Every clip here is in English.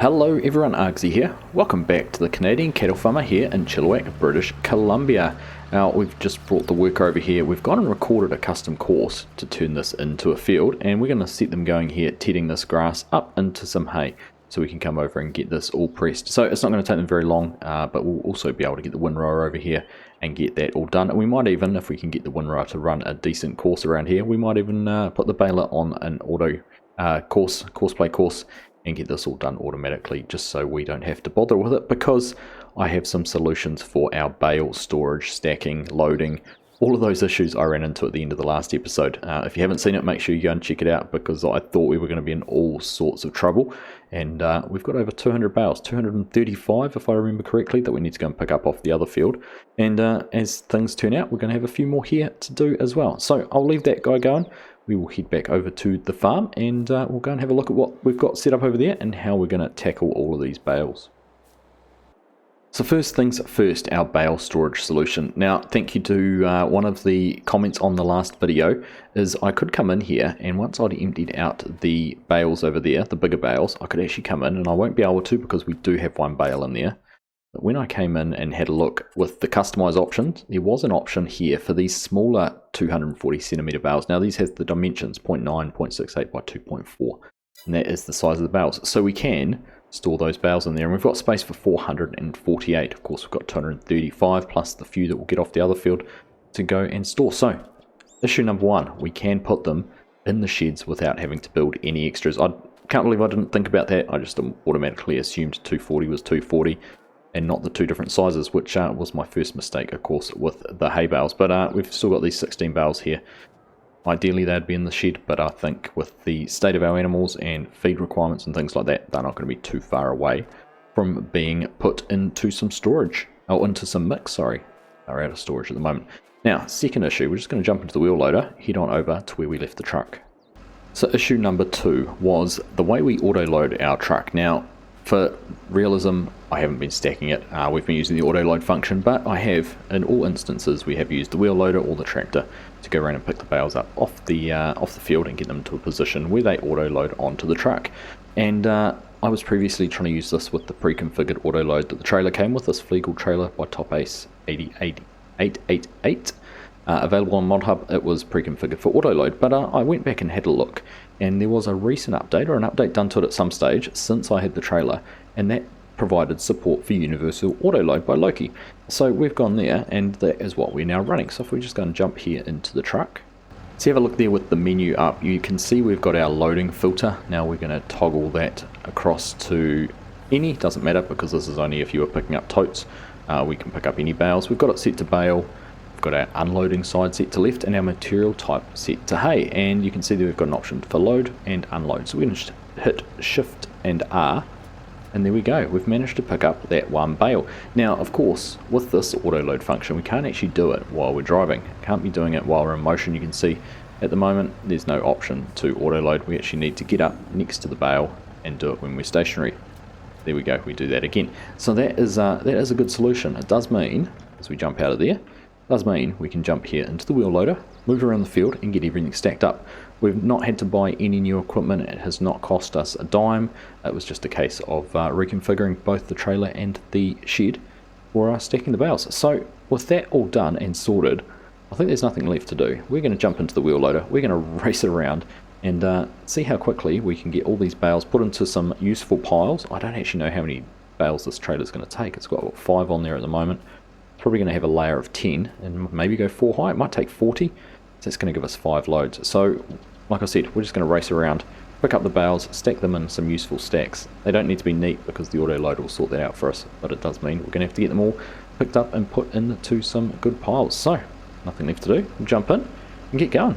Hello everyone, Argsy here. Welcome back to the Canadian Cattle Farmer here in Chilliwack, British Columbia. Now we've just brought the worker over here. We've gone and recorded a custom course to turn this into a field, and we're going to set them going here, tedding this grass up into some hay so we can come over and get this all pressed. So it's not going to take them very long, but we'll also be able to get the windrower over here and get that all done. And we might even, if we can get the windrower to run a decent course around here, we might even put the baler on an auto course and get this all done automatically, just so we don't have to bother with it, because I have some solutions for our bale storage, stacking, loading, all of those issues I ran into at the end of the last episode. If you haven't seen it, make sure you go and check it out, because I thought we were going to be in all sorts of trouble, and we've got over 200 bales, 235 if I remember correctly, that we need to go and pick up off the other field, and as things turn out, we're going to have a few more here to do as well. So I'll leave that guy going. We will head back over to the farm, and we'll go and have a look at what we've got set up over there and how we're going to tackle all of these bales. So first things first, our bale storage solution. Now, thank you to one of the comments on the last video, is I could come in here, and once I'd emptied out the bales over there, the bigger bales, I could actually come in, and I won't be able to because we do have one bale in there. But when I came in and had a look with the customize options, there was an option here for these smaller 240 centimeter bales. Now these have the dimensions 0.9, 0.68 by 2.4, and that is the size of the bales. So we can store those bales in there, and we've got space for 448. Of course, we've got 235 plus the few that we'll get off the other field to go and store. So issue number one, we can put them in the sheds without having to build any extras. I can't believe I didn't think about that. I just automatically assumed 240 was 240. And not the two different sizes, which was my first mistake, of course, with the hay bales. But we've still got these 16 bales here. Ideally, they'd be in the shed, but I think with the state of our animals and feed requirements and things like that, they're not going to be too far away from being put into some storage. Oh, into some mix, sorry. They're out of storage at the moment. Now, second issue, we're just going to jump into the wheel loader, head on over to where we left the truck. So issue number two was the way we auto-load our truck. Now, for realism, I haven't been stacking it. We've been using the auto load function, but I have, in all instances, we have used the wheel loader or the tractor to go around and pick the bales up off the field and get them to a position where they auto load onto the truck. And I was previously trying to use this with the pre-configured auto load that the trailer came with, this Flegel trailer by Top Ace 888. Available on ModHub. It was pre-configured for auto load, but I went back and had a look, and there was a recent update, or an update done to it at some stage since I had the trailer, and that provided support for universal auto load by Loki. So we've gone there, and that is what we're now running. So if we just go and jump here into the truck, so you have a look there with the menu up, you can see we've got our loading filter. Now we're going to toggle that across to any, doesn't matter because this is only if you are picking up totes. We can pick up any bales. We've got it set to bale. Got our unloading side set to left and our material type set to hay, and you can see that we've got an option for load and unload. So we're going to hit shift and R, and there we go, we've managed to pick up that one bale. Now of course with this auto load function we can't actually do it while we're driving, can't be doing it while we're in motion. You can see at the moment there's no option to auto load. We actually need to get up next to the bale and do it when we're stationary. There we go, we do that again. So that is a good solution. It does mean, as we jump out of there, does mean we can jump here into the wheel loader, move around the field and get everything stacked up. We've not had to buy any new equipment. It has not cost us a dime. It was just a case of reconfiguring both the trailer and the shed for stacking the bales. So with that all done and sorted, I think there's nothing left to do. We're going to jump into the wheel loader, we're going to race it around and see how quickly we can get all these bales put into some useful piles. I don't actually know how many bales this trailer is going to take. It's got 5 on there at the moment. Probably going to have a layer of 10 and maybe go 4 high. It might take 40, so that's going to give us 5 loads. So like I said, we're just going to race around, pick up the bales, stack them in some useful stacks. They don't need to be neat because the auto loader will sort that out for us, but it does mean we're going to have to get them all picked up and put into some good piles. So nothing left to do, we'll jump in and get going.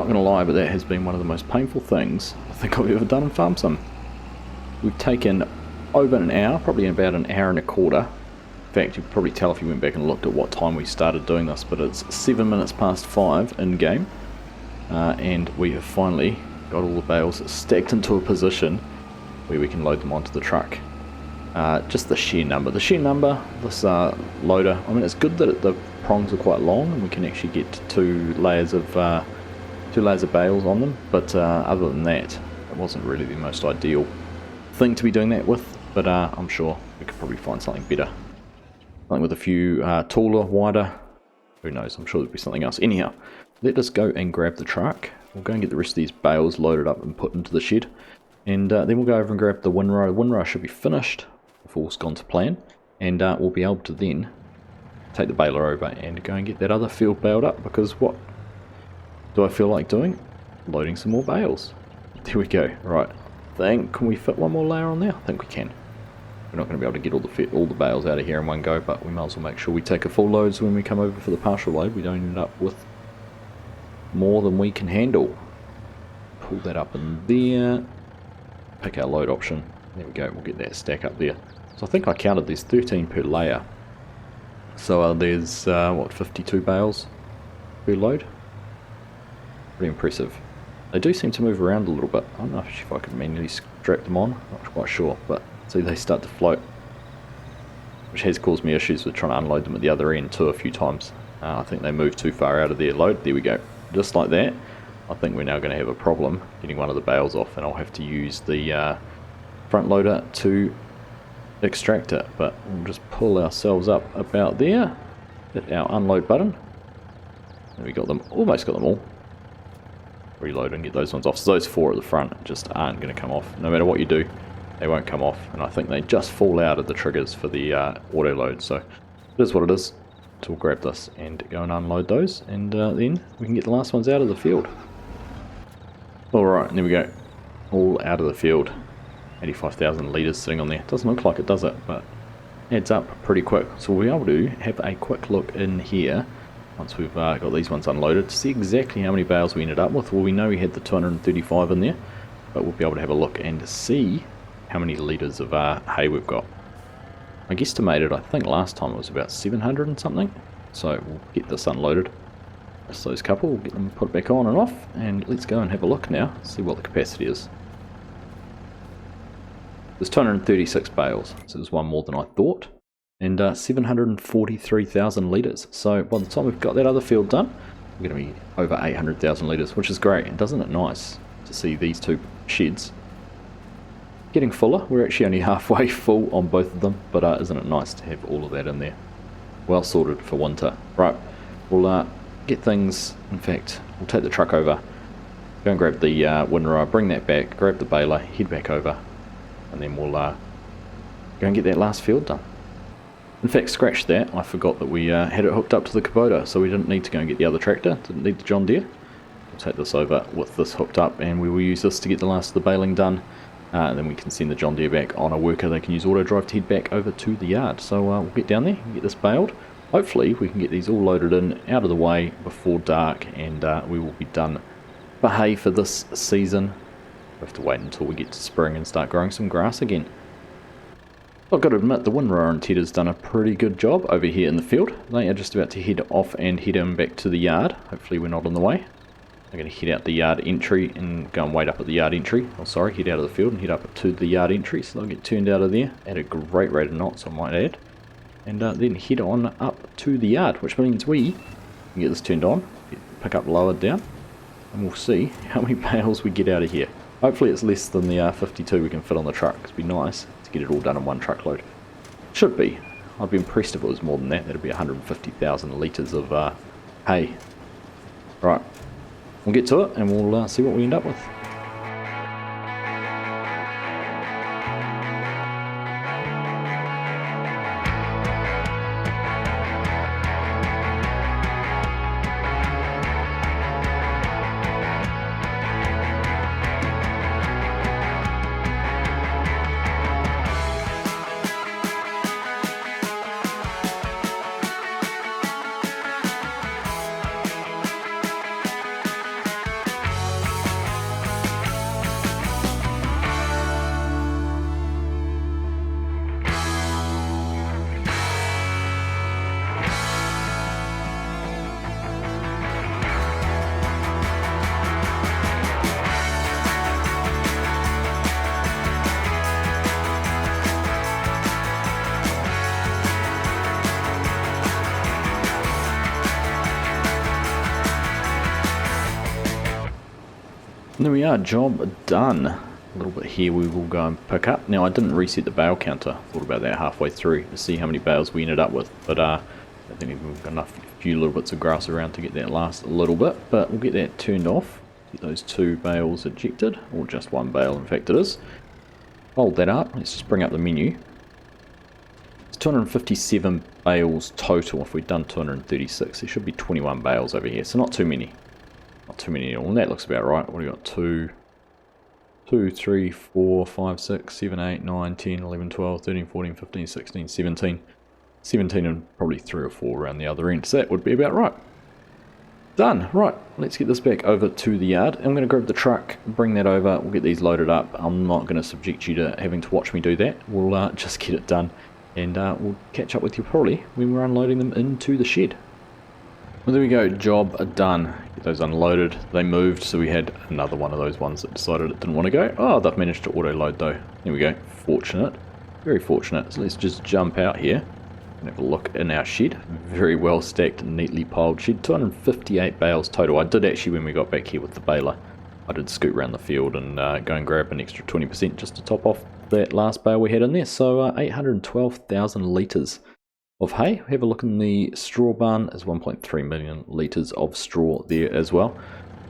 not going to lie, but that has been one of the most painful things I think I've ever done in Farm Sim. We've taken over an hour, probably about an hour and a quarter. In fact, you can probably tell if you went back and looked at what time we started doing this, but it's 7 minutes past 5 in game, and we have finally got all the bales stacked into a position where we can load them onto the truck. Just the sheer number. This loader, I mean, it's good that the prongs are quite long and we can actually get two layers of bales on them, but other than that, it wasn't really the most ideal thing to be doing that with, but I'm sure we could probably find something better. Something with a few taller, wider, who knows, I'm sure there'll be something else. Anyhow, let us go and grab the truck. We'll go and get the rest of these bales loaded up and put into the shed, and then we'll go over and grab the windrow. The windrow should be finished if all's gone to plan, and we'll be able to then take the baler over and go and get that other field baled up, because what do I feel like doing? Loading some more bales. There we go. Right, can we fit one more layer on there? I think we can. We're not going to be able to get all the bales out of here in one go, but we might as well make sure we take a full load so when we come over for the partial load we don't end up with more than we can handle. Pull that up in there, pick our load option, there we go, we'll get that stack up there. So I think I counted there's 13 per layer, so there's 52 bales per load. Pretty impressive. They do seem to move around a little bit. I don't know if I can manually strap them on, not quite sure, but see, they start to float, which has caused me issues with trying to unload them at the other end too a few times. I think they move too far out of their load. There we go, just like that. I think we're now going to have a problem getting one of the bales off, and I'll have to use the front loader to extract it, but we'll just pull ourselves up about there, hit our unload button, and we got them, almost got them all. Reload and get those ones off. So those four at the front just aren't going to come off. No matter what you do, they won't come off, and I think they just fall out of the triggers for the auto load. So it is what it is. So we'll grab this and go and unload those, and then we can get the last ones out of the field. Alright, there we go. All out of the field. 85,000 litres sitting on there. Doesn't look like it, does it? But adds up pretty quick. So we'll be able to have a quick look in here once we've got these ones unloaded to see exactly how many bales we ended up with. Well, we know we had the 235 in there, but we'll be able to have a look and see how many litres of hay we've got. I guesstimated, I think last time it was about 700 and something, so we'll get this unloaded. Just those couple, we'll get them put back on and off, and let's go and have a look now, see what the capacity is. There's 236 bales, so there's one more than I thought, and 743,000 litres. So by the time we've got that other field done, we're going to be over 800,000 litres, which is great. And doesn't it nice to see these two sheds getting fuller? We're actually only halfway full on both of them, but isn't it nice to have all of that in there? Well sorted for winter. Right, we'll get things, in fact, we'll take the truck over, go and grab the windrow, bring that back, grab the baler, head back over, and then we'll go and get that last field done. In fact, scratch that, I forgot that we had it hooked up to the Kubota, so we didn't need to go and get the other tractor, didn't need the John Deere. We'll take this over with this hooked up, and we will use this to get the last of the baling done, and then we can send the John Deere back on a worker. They can use auto drive to head back over to the yard. So we'll get down there and get this baled. Hopefully we can get these all loaded in, out of the way before dark, and we will be done for hay for this season. We'll have to wait until we get to spring and start growing some grass again. I've got to admit, the windrower and Ted has done a pretty good job over here in the field. They are just about to head off and head in back to the yard. Hopefully we're not in the way. I'm going to head out the yard entry and go and wait up at the yard entry. Oh, sorry, head out of the field and head up to the yard entry. So they'll get turned out of there at a great rate of knots, I might add. And then head on up to the yard, which means we can get this turned on, pick up lowered down, and we'll see how many bales we get out of here. Hopefully it's less than the 52 we can fit on the truck. It'd be nice to get it all done in one truckload. Should be. I'd be impressed if it was more than that. That'd be 150,000 litres of hay. Right, we'll get to it and we'll see what we end up with. And there we are, job done. A little bit here we will go and pick up. Now I didn't reset the bale counter, thought about that halfway through to see how many bales we ended up with, but I think we've got enough, a few little bits of grass around to get that last a little bit, but we'll get that turned off, get those 2 bales ejected, or just 1 bale in fact it is. Fold that up, let's just bring up the menu. It's 257 bales total. If we've done 236, there should be 21 bales over here, so not too many. Not too many at all, and that looks about right. What do we got? 2, 3, 4, 5, 6, 7, 8, 9, 10, 11, 12, 13, 14, 15, 16, 17. 17 and probably 3 or 4 around the other end, so that would be about right. Done. Right, let's get this back over to the yard. I'm going to grab the truck, bring that over, we'll get these loaded up. I'm not going to subject you to having to watch me do that. We'll just get it done, and we'll catch up with you probably when we're unloading them into the shed. Well, there we go, job done. Get those unloaded, they moved, so we had another one of those ones that decided it didn't want to go. Oh, they've managed to auto load though. There we go, fortunate, very fortunate. So let's just jump out here and have a look in our shed. Very well stacked, neatly piled shed. 258 bales total. I did actually, when we got back here with the baler, I did scoot around the field and go and grab an extra 20% just to top off that last bale we had in there. So 812,000 litres of hay. Have a look in the straw barn. There's 1.3 million litres of straw there as well.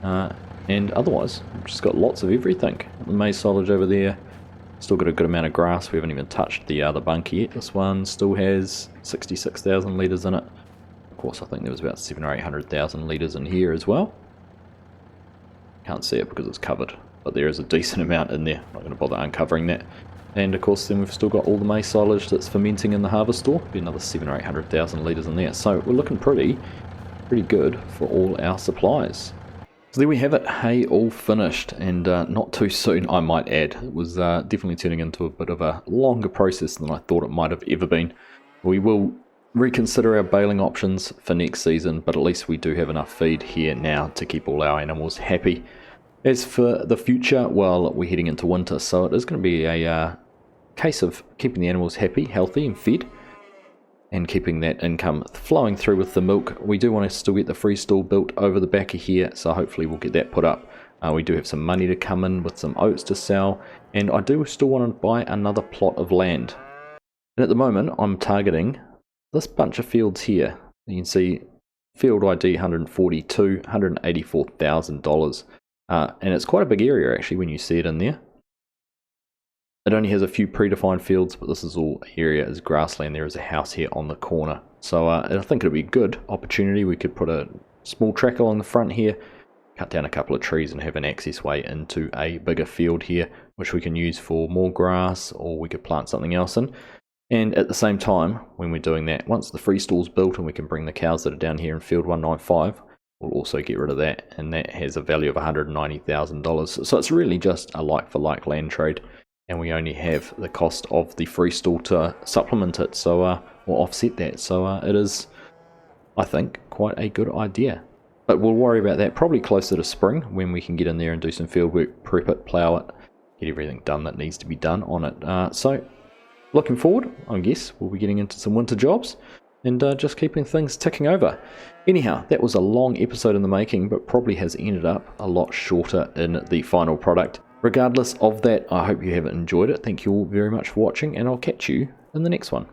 And otherwise, we've just got lots of everything. The maize silage over there. Still got a good amount of grass. We haven't even touched the other bunker yet. This one still has 66,000 litres in it. Of course, I think there was about 700 or 800,000 litres in here as well. Can't see it because it's covered, but there is a decent amount in there. Not going to bother uncovering that. And of course, then we've still got all the maize silage that's fermenting in the harvest store. Be another 700 or 800,000 litres in there. So we're looking pretty good for all our supplies. So there we have it, hay all finished, and not too soon I might add. It was definitely turning into a bit of a longer process than I thought it might have ever been. We will reconsider our baling options for next season, but at least we do have enough feed here now to keep all our animals happy. As for the future, well, we're heading into winter, so it is going to be a case of keeping the animals happy, healthy and fed, and keeping that income flowing through with the milk. We do want to still get the free stall built over the back of here, so hopefully we'll get that put up. We do have some money to come in with some oats to sell, and I do still want to buy another plot of land. And at the moment I'm targeting this bunch of fields here. You can see field ID 142, $184,000, and it's quite a big area actually when you see it in there. It only has a few predefined fields, but this is all area is grassland. There is a house here on the corner. So I think it'll be a good opportunity. We could put a small track along the front here, cut down a couple of trees and have an access way into a bigger field here, which we can use for more grass, or we could plant something else in. And at the same time, when we're doing that, once the free stall's built and we can bring the cows that are down here in field 195, we'll also get rid of that, and that has a value of $190,000. So it's really just a like-for-like land trade. And we only have the cost of the free stall to supplement it, so or offset that. So it is, I think, quite a good idea. But we'll worry about that probably closer to spring, when we can get in there and do some field work, prep it, plough it, get everything done that needs to be done on it. So looking forward, I guess we'll be getting into some winter jobs and just keeping things ticking over. Anyhow, that was a long episode in the making, but probably has ended up a lot shorter in the final product. Regardless of that, I hope you have enjoyed it. Thank you all very much for watching, and I'll catch you in the next one.